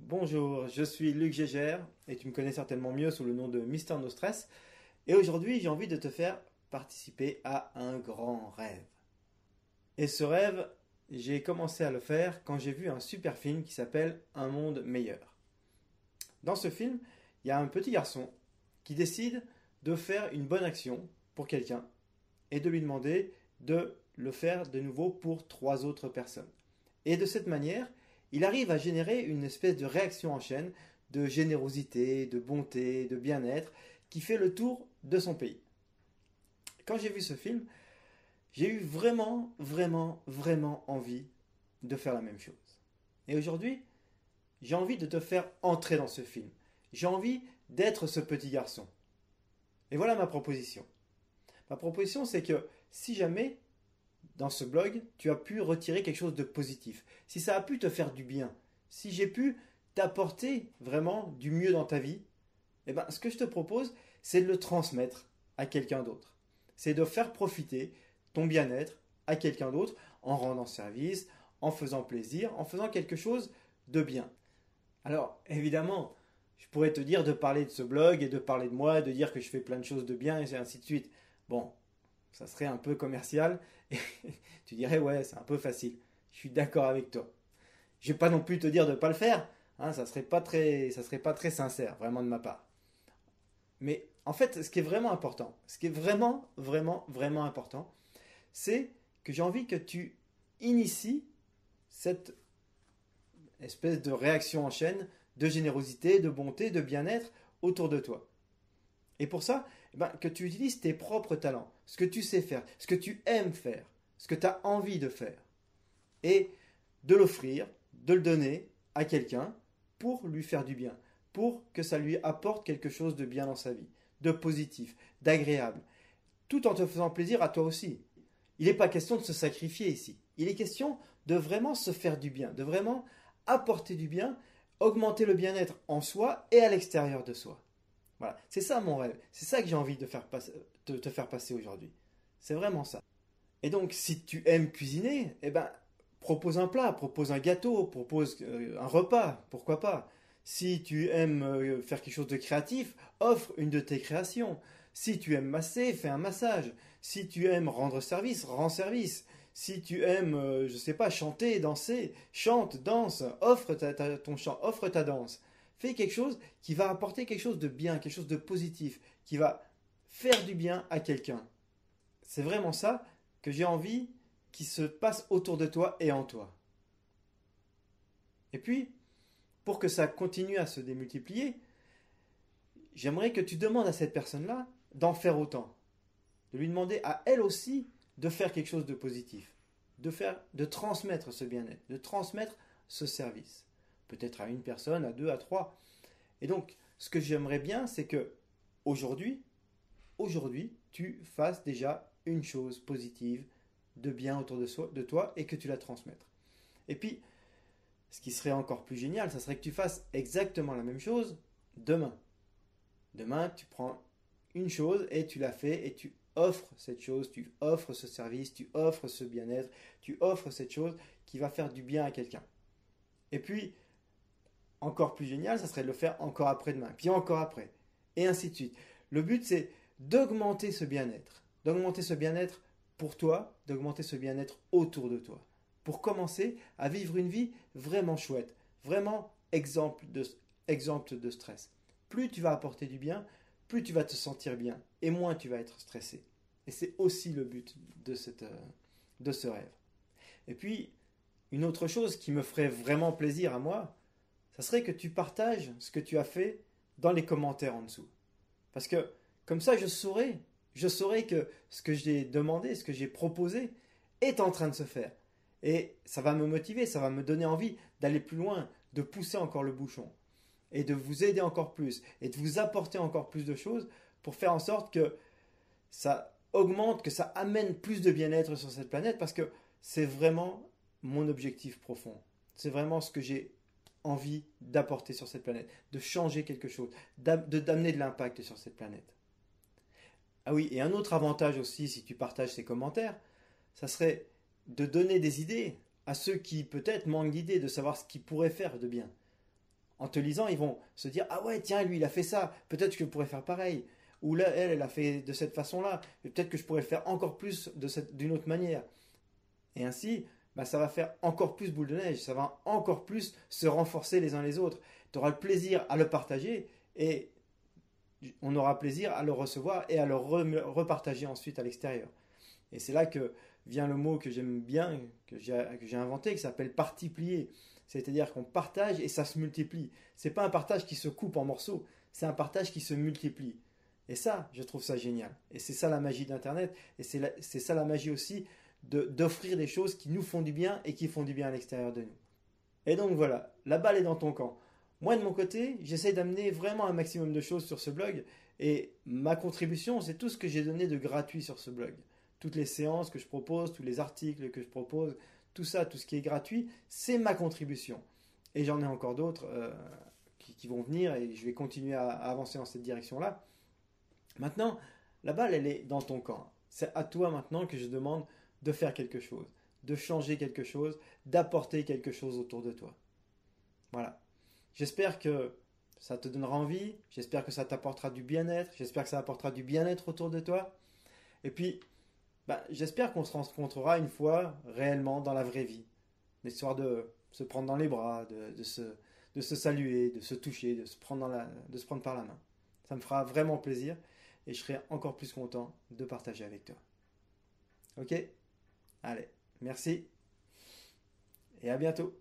Bonjour, je suis Luc Gégère et tu me connais certainement mieux sous le nom de Mister No Stress. Et aujourd'hui, j'ai envie de te faire participer à un grand rêve. Et ce rêve, j'ai commencé à le faire quand j'ai vu un super film qui s'appelle Un monde meilleur. Dans ce film, il y a un petit garçon qui décide de faire une bonne action pour quelqu'un et de lui demander de le faire de nouveau pour trois autres personnes. Et de cette manière, il arrive à générer une espèce de réaction en chaîne de générosité, de bonté, de bien-être qui fait le tour de son pays. Quand j'ai vu ce film, j'ai eu vraiment envie de faire la même chose. Et aujourd'hui, j'ai envie de te faire entrer dans ce film. J'ai envie d'être ce petit garçon. Et voilà ma proposition. Ma proposition, c'est que si jamais dans ce blog, tu as pu retirer quelque chose de positif, si ça a pu te faire du bien, si j'ai pu t'apporter vraiment du mieux dans ta vie, eh ben, ce que je te propose, c'est de le transmettre à quelqu'un d'autre. C'est de faire profiter ton bien-être à quelqu'un d'autre en rendant service, en faisant plaisir, en faisant quelque chose de bien. Alors, évidemment, je pourrais te dire de parler de ce blog et de parler de moi, de dire que je fais plein de choses de bien et ainsi de suite. Bon, ça serait un peu commercial et tu dirais ouais, c'est un peu facile. Je suis d'accord avec toi. Je vais pas non plus te dire de ne pas le faire, hein, ça serait pas très sincère vraiment de ma part. Mais en fait, ce qui est vraiment important, ce qui est vraiment important, c'est que j'ai envie que tu inities cette espèce de réaction en chaîne de générosité, de bonté, de bien-être autour de toi. Et pour ça, que tu utilises tes propres talents, ce que tu sais faire, ce que tu aimes faire, ce que tu as envie de faire, et de l'offrir, de le donner à quelqu'un pour lui faire du bien, pour que ça lui apporte quelque chose de bien dans sa vie, de positif, d'agréable, tout en te faisant plaisir à toi aussi. Il n'est pas question de se sacrifier ici. Il est question de vraiment se faire du bien, de vraiment apporter du bien, augmenter le bien-être en soi et à l'extérieur de soi. Voilà, c'est ça mon rêve, c'est ça que j'ai envie de te faire passer aujourd'hui. C'est vraiment ça. Et donc, si tu aimes cuisiner, propose un plat, propose un gâteau, propose un repas, pourquoi pas. Si tu aimes faire quelque chose de créatif, offre une de tes créations. Si tu aimes masser, fais un massage. Si tu aimes rendre service, rends service. Si tu aimes, je sais pas, chanter, danser, chante, danse, offre ton chant, offre ta danse. Fais quelque chose qui va apporter quelque chose de bien, quelque chose de positif, qui va faire du bien à quelqu'un. C'est vraiment ça que j'ai envie qui se passe autour de toi et en toi. Et puis, pour que ça continue à se démultiplier, j'aimerais que tu demandes à cette personne-là d'en faire autant. De lui demander à elle aussi de faire quelque chose de positif. De transmettre ce bien-être, de transmettre ce service. Peut-être à une personne, à deux, à trois. Et donc, ce que j'aimerais bien, c'est que aujourd'hui, tu fasses déjà une chose positive, de bien autour de toi et que tu la transmettes. Et puis, ce qui serait encore plus génial, ça serait que tu fasses exactement la même chose demain. Demain, tu prends une chose et tu la fais et tu offres cette chose, tu offres ce service, tu offres ce bien-être, tu offres cette chose qui va faire du bien à quelqu'un. Et puis, encore plus génial, ça serait de le faire encore après-demain, puis encore après, et ainsi de suite. Le but, c'est d'augmenter ce bien-être pour toi, d'augmenter ce bien-être autour de toi, pour commencer à vivre une vie vraiment chouette, vraiment exempte de stress. Plus tu vas apporter du bien, plus tu vas te sentir bien, et moins tu vas être stressé. Et c'est aussi le but de ce rêve. Et puis, une autre chose qui me ferait vraiment plaisir à moi, ça serait que tu partages ce que tu as fait dans les commentaires en dessous. Parce que comme ça, je saurais que ce que j'ai demandé, ce que j'ai proposé est en train de se faire. Et ça va me motiver, ça va me donner envie d'aller plus loin, de pousser encore le bouchon. Et de vous aider encore plus. Et de vous apporter encore plus de choses pour faire en sorte que ça augmente, que ça amène plus de bien-être sur cette planète. Parce que c'est vraiment mon objectif profond. C'est vraiment ce que j'ai envie d'apporter sur cette planète, de changer quelque chose, d'amener de l'impact sur cette planète. Ah oui, et un autre avantage aussi, si tu partages ces commentaires, ça serait de donner des idées à ceux qui peut-être manquent d'idées, de savoir ce qu'ils pourraient faire de bien. En te lisant, ils vont se dire, ah ouais, tiens, lui, il a fait ça, peut-être que je pourrais faire pareil. Ou là, elle a fait de cette façon-là, et peut-être que je pourrais le faire encore plus d'une autre manière. Et ainsi, bah, ça va faire encore plus boule de neige, ça va encore plus se renforcer les uns les autres. Tu auras le plaisir à le partager et on aura plaisir à le recevoir et à le repartager ensuite à l'extérieur. Et c'est là que vient le mot que j'aime bien, que j'ai inventé, qui s'appelle partie pliée. C'est-à-dire qu'on partage et ça se multiplie. C'est pas un partage qui se coupe en morceaux, c'est un partage qui se multiplie. Et ça, je trouve ça génial. Et c'est ça la magie d'Internet. Et c'est ça la magie aussi d'offrir des choses qui nous font du bien et qui font du bien à l'extérieur de nous. Et donc voilà, la balle est dans ton camp. Moi de mon côté, j'essaie d'amener vraiment un maximum de choses sur ce blog. Et ma contribution, c'est tout ce que j'ai donné de gratuit sur ce blog. Toutes les séances que je propose, tous les articles que je propose, tout ça, tout ce qui est gratuit, c'est ma contribution. Et j'en ai encore d'autres qui vont venir et je vais continuer à avancer dans cette direction-là. Maintenant, la balle, elle est dans ton camp. C'est à toi maintenant que je demande de faire quelque chose, de changer quelque chose, d'apporter quelque chose autour de toi. Voilà. J'espère que ça te donnera envie, j'espère que ça t'apportera du bien-être, j'espère que ça apportera du bien-être autour de toi. Et puis, j'espère qu'on se rencontrera une fois réellement dans la vraie vie. L'histoire de se prendre dans les bras, de se saluer, de se toucher, de se prendre par la main. Ça me fera vraiment plaisir et je serai encore plus content de partager avec toi. Ok ? Allez, merci et à bientôt.